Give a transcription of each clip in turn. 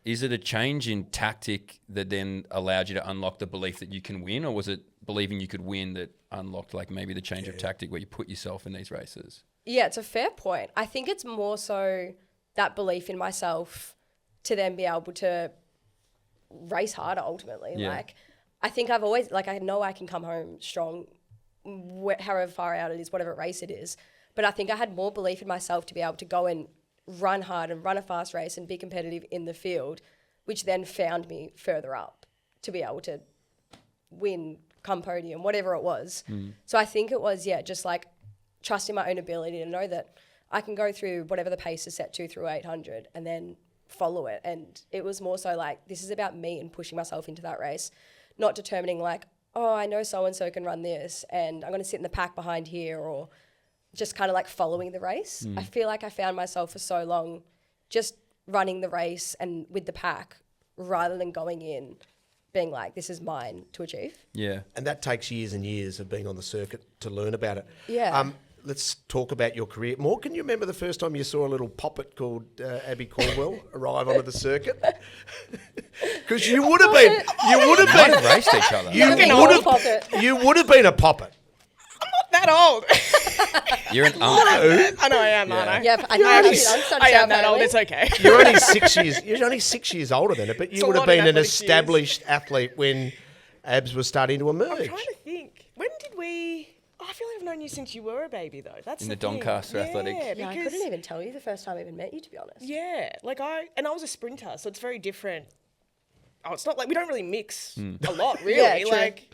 is it a change in tactic that then allowed you to unlock the belief that you can win, or was it believing you could win that unlocked like maybe the change of tactic where you put yourself in these races? Yeah, it's a fair point. I think it's more so that belief in myself to then be able to race harder ultimately. Yeah. Like, I think I've always, like, I know I can come home strong, however far out it is, whatever race it is. But I think I had more belief in myself to be able to go and run hard and run a fast race and be competitive in the field, which then found me further up to be able to win, come podium, whatever it was. So I think it was, just like trusting my own ability to know that I can go through whatever the pace is set to through 800 and then follow it. And it was more so like, this is about me and pushing myself into that race, not determining like, oh, I know so-and-so can run this and I'm going to sit in the pack behind here, or just kind of like following the race. I feel like I found myself for so long just running the race and with the pack rather than going in being like, this is mine to achieve. Yeah. And that takes years and years of being on the circuit to learn about it. Yeah. Let's talk about your career. More, can you remember the first time you saw a little poppet called Abbey Caldwell arrive onto the circuit? Because you would have been, Might have raced each other. you would have been a poppet. That old. You're an I know I am, aren't I? Yeah, I am that old. It's okay. You're only 6 years. You're only 6 years older than it, but you It's a would have lot in been an athletic established athlete when abs were starting to emerge. I'm trying to think. When did we? Oh, I feel like I've known you since you were a baby, though. That's In the the thing. Doncaster Athletics. Yeah, Yeah, I because- couldn't even tell you the first time I even met you, to be honest. Yeah, like I was a sprinter, so it's very different. Oh, it's not like we don't really mix a lot, really. Yeah, true. Like,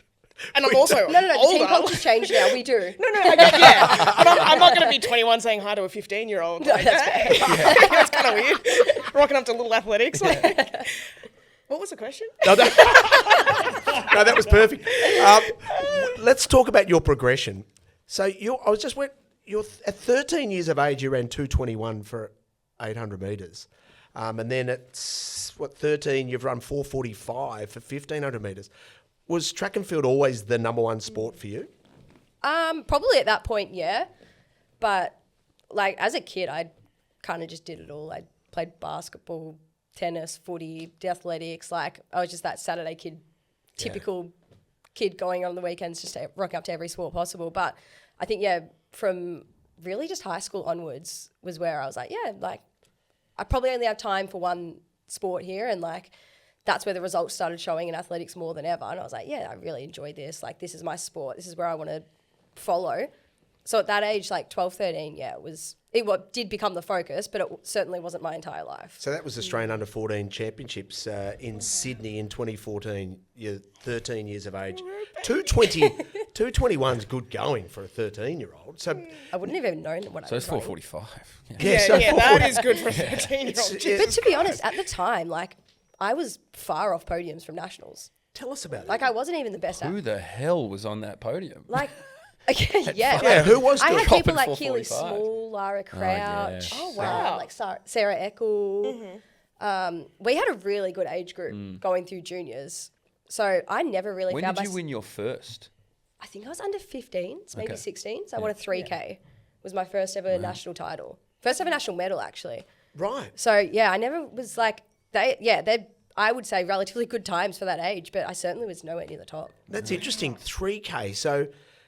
and I'm also No, the team older. culture's changed now. We do. No, yeah. But I'm not going to be 21 saying hi to a 15-year-old. Like, that's that's kind of weird. Rocking up to little athletics. Like, what was the question? No, that was perfect. Let's talk about your progression. So you're at 13 years of age, you ran 2:21 for 800 metres. And then at 13, you've run 4:45 for 1,500 metres. Was track and field always the number one sport for you? Probably at that point, yeah. But like as a kid, I kind of just did it all. I played basketball, tennis, footy, athletics. Like I was just that Saturday kid, typical kid going on the weekends just to rock up to every sport possible. But I think, from really just high school onwards was where I was like, like I probably only have time for one sport here, and like that's where the results started showing in athletics more than ever. And I was like, I really enjoy this. Like, this is my sport. This is where I want to follow. So at that age, like 12, 13, it did become the focus, but it certainly wasn't my entire life. So that was Australian Under-14 Championships in Sydney in 2014. You're 13 years of age. 221's good going for a 13-year-old. So I wouldn't have even known what I was So it's 4:45. Yeah, that is good for a 13-year-old. But to be honest, at the time, like, I was far off podiums from nationals. Tell us about it. Like, I wasn't even the best Who the hell was on that podium? Like, who was I doing had top people at like 4:45? Keely Small, Lara Crouch, Oh, wow. like Sarah Eckel. We had a really good age group going through juniors. So I never really When found did you win your first? I think I was under 15s, maybe Okay. 16s. So I won a 3K. Was my first ever national title. First ever national medal, actually. Right. So, I never was like, I would say relatively good times for that age, but I certainly was nowhere near the top. That's interesting. 3K.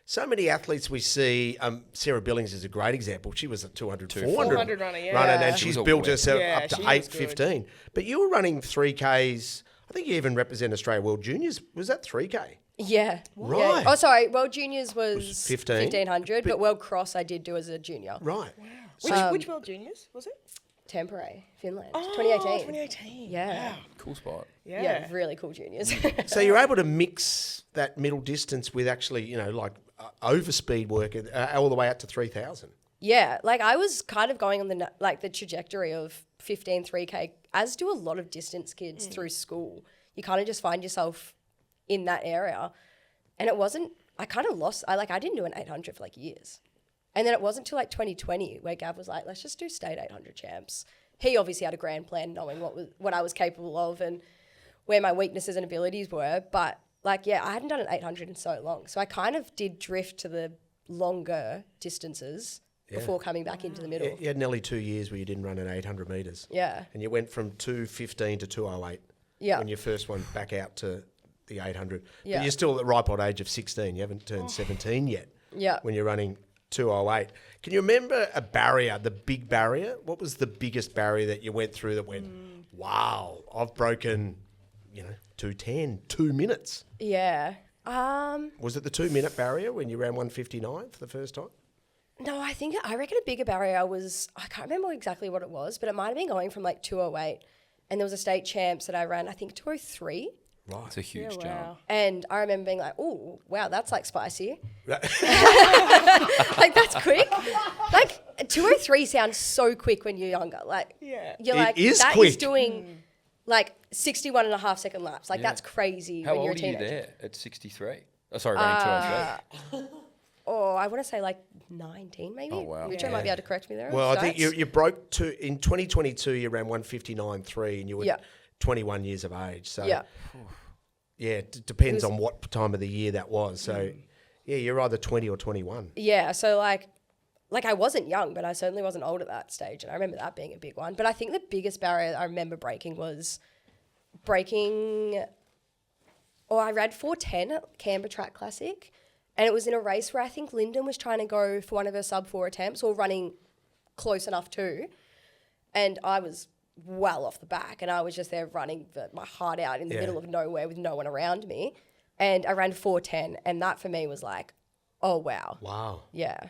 So many athletes we see, Sarah Billings is a great example. She was a 200, 400 runner, yeah. runner, and She she's was a built whip. herself Yeah, up to she was 8:15. But you were running 3Ks. I think you even represent Australia World Juniors. Was that 3K? Yeah. Right. Yeah. Oh, sorry. World Juniors was 15, 1500, but World Cross I did do as a junior. Right. Which World Juniors was it? Tampere, Finland, Oh, 2018. 2018. Yeah. Cool spot. Yeah, really cool juniors. So you're able to mix that middle distance with actually, overspeed work all the way up to 3,000. Yeah, like I was kind of going on the trajectory of 15 3K, as do a lot of distance kids through school. You kind of just find yourself in that area. And it wasn't, I kind of lost, I didn't do an 800 for like years. And then it wasn't until like 2020 where Gav was like, let's just do state 800 champs. He obviously had a grand plan knowing what I was capable of and where my weaknesses and abilities were. But I hadn't done an 800 in so long. So I kind of did drift to the longer distances before coming back into the middle. You had nearly 2 years where you didn't run an 800 metres. Yeah. And you went from 2:15 to 2:08. Yeah. When you first went back out to the 800. Yeah. But you're still at the ripe old age of 16. You haven't turned 17 yet. Yeah. When you're running 2:08. Can you remember a barrier, the big barrier? What was the biggest barrier that you went through that went, wow, I've broken, 2:10, 2 minutes? Yeah. Was it the 2 minute barrier when you ran 1:59 for the first time? No, I reckon a bigger barrier was, I can't remember exactly what it was, but it might have been going from like 2:08, and there was a state champs that I ran, I think 2:03. Right. It's a huge jump. Wow. And I remember being like, oh, wow, that's like spicy. Like, that's quick. Like, 2:03 sounds so quick when you're younger. Like, Yeah. you're It like, is that quick. is doing like 61.5 second laps. Like, that's crazy How when you're a old are you teenager. there at 63? Oh, sorry, running 2:03. Oh, I want to say like 19 maybe. Oh, wow. Richard might be able to correct me there. Well, I think Stats. you broke in 2022, you ran 1:59.3 and you were Yeah. 21 years of age. So, Yeah. it depends on what time of the year that was. So, yeah, you're either 20 or 21. Yeah, so like I wasn't young, but I certainly wasn't old at that stage, and I remember that being a big one. But I think the biggest barrier I remember breaking was I ran 4:10 at Canberra Track Classic, and it was in a race where I think Lyndon was trying to go for one of her sub-4 attempts or running close enough to, and I was well off the back, and I was just there running my heart out in the middle of nowhere with no one around me, and I ran 4:10, and that for me was like, oh, wow. Wow. Yeah.